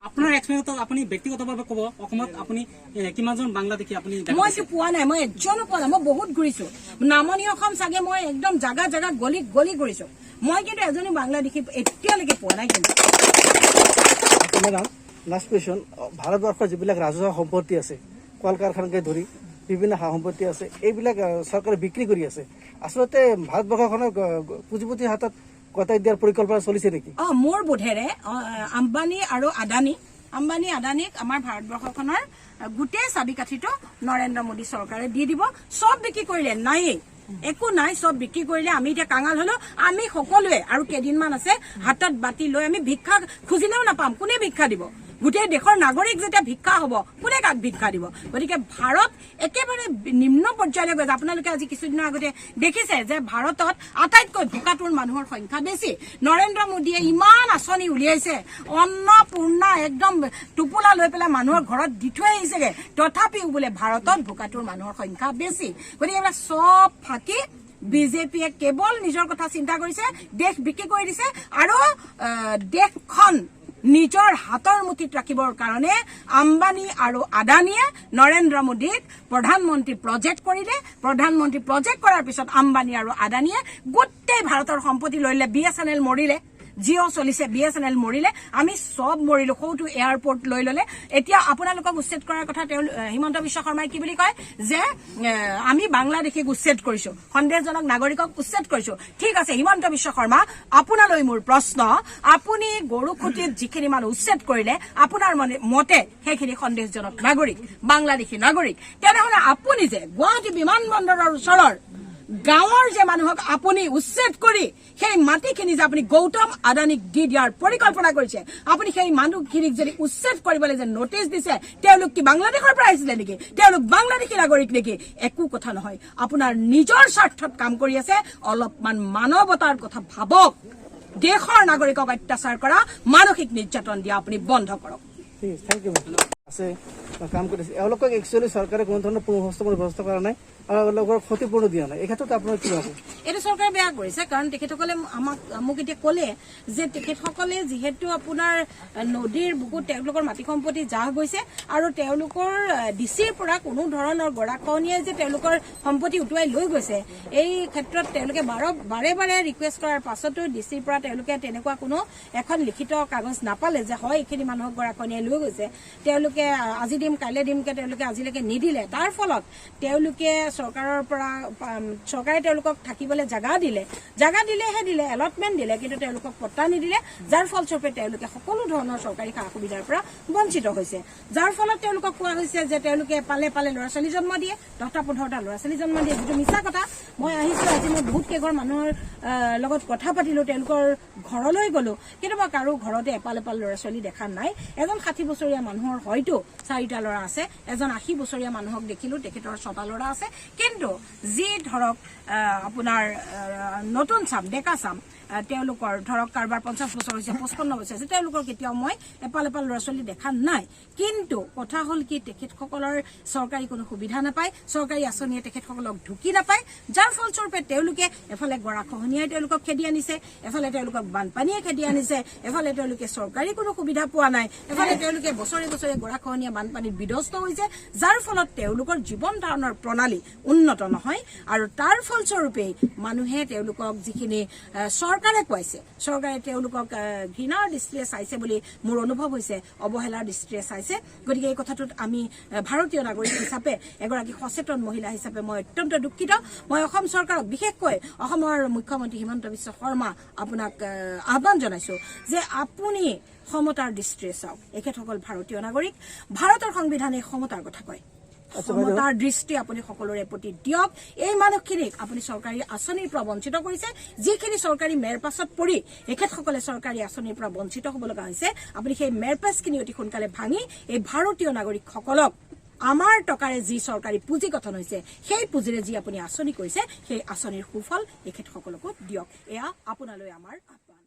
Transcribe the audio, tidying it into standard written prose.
আপোনাৰ এক্সপেৰিয়েন্সত আপুনি ব্যক্তিগতভাৱে ক'ব অসমত আপুনি কিমানজন বাংলাদেশী আপুনি মই পোৱা নাই, মই এজনো পোৱা নাই। মই বহুত ঘূৰিছো নামনি অসম চাগে মই একদম জাগা জাগা গলি গলি ঘূৰিছো। মই কিন্তু এজনী বাংলাদেশী এতিয়ালৈকে পোৱা নাই। কিন্তু লাষ্ট কুৱেশ্যন, ভাৰতবৰ্ষৰ যিবিলাক ৰাজহুৱা সম্পত্তি আছে, কল কাৰখানাকে ধৰি বিভিন্ন সা সম্পত্তি আছে, এইবিলাক চৰকাৰে বিক্ৰী কৰি আছে। আচলতে ভাৰতবৰ্ষখনক পুঁজিপতিৰ হাতত গতাই দিয়াৰ পৰিকল্পনা চলিছে নেকি? মোৰ বোধেৰে আম্বানী আৰু আদানীক আমাৰ ভাৰতবৰ্ষখনৰ গোটেই চাবিকাঠিটো নৰেন্দ্ৰ মোদী চৰকাৰে দি দিব। চব বিক্ৰী কৰিলে নায়েই, একো নাই, চব বিক্ৰী কৰিলে। আমি এতিয়া কাঙাল হলো, আমি সকলোৱে আৰু কেইদিনমান আছে হাতত বাতি লৈ আমি ভিক্ষা খুজিলেও নাপাম। কোনে ভিক্ষা দিব? গোটেই দেশৰ নাগৰিক যেতিয়া ভিক্ষা হব, কোনে কাক ভিক্ষা দিব? গতিকে ভাৰত একেবাৰে নিম্ন পৰ্যায়লৈ গৈছে। আপোনালোকে আজি কিছুদিনৰ আগতে দেখিছে যে ভাৰতত আটাইতকৈ ভোকাতুৰ মানুহৰ সংখ্যা বেছি। নৰেন্দ্ৰ মোদীয়ে ইমান আঁচনি উলিয়াইছে, অন্নপূৰ্ণা একদম টোপোলা লৈ পেলাই মানুহৰ ঘৰত দি থৈ আহিছেগে, তথাপিও বোলে ভাৰতত ভোকাতুৰ মানুহৰ সংখ্যা বেছি। গতিকে এইবিলাক চব ফাঁকি বিজেপিয়ে কেৱল নিজৰ কথা চিন্তা কৰিছে, দেশ বিক্ৰী কৰি দিছে আৰু দেশখন নিজৰ হাতৰ মুঠিত ৰাখিবৰ কাৰণে আম্বানী আৰু আদানীয়ে নৰেন্দ্ৰ মোদীক প্ৰধানমন্ত্ৰী প্ৰজেক্ট কৰিলে। প্ৰধানমন্ত্ৰী প্ৰজেক্ট কৰাৰ পিছত আম্বানী আৰু আদানীয়ে গোটেই ভাৰতৰ সম্পত্তি লৈ ললে। BSNL মৰিলে, জিঅ' চলিছে, BSNL মৰিলে, আমি চব মৰিলো। সৌটো এয়াৰপৰ্ট লৈ ললে। এতিয়া আপোনালোকক উচ্ছেদ কৰাৰ কথা হিমন্ত বিশ্ব শৰ্মাই কি বুলি কয় যে আমি বাংলাদেশীক উচ্ছেদ কৰিছো, সন্দেহজনক নাগৰিকক উচ্ছেদ কৰিছো। ঠিক আছে হিমন্ত বিশ্ব শৰ্মা, আপোনালৈ মোৰ প্ৰশ্ন, আপুনি গৰুখুটিত যিখিনি মানুহ উচ্ছেদ কৰিলে আপোনাৰ মতে সেইখিনি সন্দেহজনক নাগৰিক, বাংলাদেশী নাগৰিক, তেনেহলে আপুনি যে গুৱাহাটী বিমানবন্দৰৰ ওচৰৰ গাঁৱৰ যে মানুহক আপুনি উচ্ছেদ কৰি সেই মাটিখিনি যে আপুনি গৌতম আদানীক দি দিয়াৰ পৰিকল্পনা কৰিছে, আপুনি সেই মানুহখিনিক যদি উচ্ছেদ কৰিবলৈ যে নটিচ দিছে, তেওঁলোক কি বাংলাদেশৰ পৰা আহিছিলে নেকি? তেওঁলোক বাংলাদেশী নাগৰিক নেকি? একো কথা নহয়। আপোনাৰ নিজৰ স্বাৰ্থত কাম কৰি আছে। অলপমান মানৱতাৰ কথা ভাবক। দেশৰ নাগৰিকক অত্যাচাৰ কৰা, মানসিক নিৰ্যাতন দিয়া আপুনি বন্ধ কৰক। Thank you. আছে কাম কৰিছে, এওঁলোকক একচুৱেলি চৰকাৰে কোনো ধৰণৰ পুনঃস্থাপনৰ ব্যৱস্থা কৰা নাই আৰু এওঁলোকৰ ক্ষতিপূৰ্ণ দিয়া নাই। এই ক্ষেত্ৰত আপোনাৰ কি হ'ব? এইটো চৰকাৰে বেয়া কৰিছে, কাৰণ তেখেতসকলে মোক এতিয়া ক'লে যে তেখেতসকলে যিহেতু আপোনাৰ নদীৰ বুকুত তেওঁলোকৰ মাটি সম্পত্তি জাহ গৈছে আৰু তেওঁলোকৰ ডিচিৰ পৰা কোনো ধৰণৰ গৰাখহনীয়াই যে তেওঁলোকৰ সম্পত্তি উটুৱাই লৈ গৈছে, এই ক্ষেত্ৰত তেওঁলোকে বাৰে বাৰে ৰিকুৱেষ্ট কৰাৰ পাছতো ডিচিৰ পৰা তেওঁলোকে তেনেকুৱা কোনো এখন লিখিত কাগজ নাপালে যে হয় এইখিনি মানুহক গৰাখহনীয়াই লৈ গৈছে। তেওঁলোকে আজি দিম কাইলৈ দিমকে তেওঁলোকে আজিলৈকে নিদিলে। তাৰ ফলত তেওঁলোকে চৰকাৰে তেওঁলোকক থাকিবলৈ জাগা দিলেহে দিলে, এলটমেণ্ট দিলে, কিন্তু তেওঁলোকক পট্টা নিদিলে, যাৰ ফলস্বৰূপে তেওঁলোকে সকলো ধৰণৰ চৰকাৰী সা সুবিধাৰ পৰা বঞ্চিত হৈছে। যাৰ ফলত তেওঁলোকক কোৱা হৈছে যে তেওঁলোকে পালে ল'ৰা ছোৱালী জন্ম দিয়ে, 10টা-15টা ল'ৰা ছোৱালী জন্ম দিয়ে, যিটো মিছা কথা। মই আহিছো, আজি মই বহুত কেইঘৰ মানুহৰ লগত কথা পাতিলো, তেওঁলোকৰ ঘৰলৈ গলো, কিন্তু মই কাৰো ঘৰতে এপাল ল'ৰা ছোৱালী দেখা নাই। এজন 60 বছৰীয়া মানুহৰ হয়তো 4টা ল'ৰা আছে, এজন 80 বছৰীয়া মানুহক দেখিলো, তেখেতৰ 6টা ল'ৰা আছে। কিন্তু যি ধৰক আপোনাৰ নতুন চাম, ডেকা চাম, তেওঁলোকৰ ধৰক কাৰোবাৰ 50 বছৰ হৈছে, 55 বছৰ হৈছে, তেওঁলোকৰ কেতিয়াও মই এপাল ল'ৰা ছোৱালী দেখা নাই। কিন্তু কথা হ'ল কি, তেখেতসকলৰ চৰকাৰী কোনো সুবিধা নাপায়, চৰকাৰী আঁচনিয়ে তেখেতসকলক ঢুকি নাপায়, যাৰ ফলস্বৰূপে তেওঁলোকে এফালে গৰাখহনীয়াই তেওঁলোকক খেদি আনিছে, এফালে তেওঁলোকক বানপানীয়ে খেদি আনিছে, এফালে তেওঁলোকে চৰকাৰী কোনো সুবিধা পোৱা নাই, এফালে তেওঁলোকে বছৰে গৰাখহনীয়া বানপানীত বিধ্বস্ত হৈছে, যাৰ ফলত তেওঁলোকৰ জীৱন ধাৰণৰ প্ৰণালী উন্নত নহয়। আৰু তাৰ ফলস্বৰূপেই মানুহে তেওঁলোকক যিখিনি চৰকাৰে কৈছে, চৰকাৰে তেওঁলোকক ঘৃণাৰ দৃষ্টিৰে চাইছে বুলি মোৰ অনুভৱ হৈছে, অৱহেলাৰ দৃষ্টিৰে চাইছে। গতিকে এই কথাটোত আমি ভাৰতীয় নাগৰিক হিচাপে, এগৰাকী সচেতন মহিলা হিচাপে মই অত্যন্ত দুখিত। মই অসম চৰকাৰক, বিশেষকৈ অসমৰ মুখ্যমন্ত্ৰী হিমন্ত বিশ্ব শৰ্মা, আপোনাক আহ্বান জনাইছো যে আপুনি সমতাৰ দৃষ্টিৰে চাওক। এখেতসকল ভাৰতীয় নাগৰিক, ভাৰতৰ সংবিধানে সমতাৰ কথা কয়। সমতাৰ দৃষ্টি আপুনি সকলোৰে প্ৰতি দিয়ক। এই মানুহখিনিক আপুনি চৰকাৰী আঁচনিৰ পৰা বঞ্চিত কৰিছে, যিখিনি চৰকাৰী মেৰপাছত পৰি এখেতসকলে চৰকাৰী আঁচনিৰ পৰা বঞ্চিত হ'ব লগা হৈছে। আপুনি সেই মেৰপাছখিনি অতি সোনকালে ভাঙি এই ভাৰতীয় নাগৰিকসকলক আমাৰ টকাৰে যি চৰকাৰী পুঁজি গঠন হৈছে, সেই পুঁজিৰে যি আপুনি আঁচনি কৰিছে, সেই আঁচনিৰ সুফল এখেতসকলকো দিয়ক। এয়া আপোনালৈ আমাৰ আহ্বান।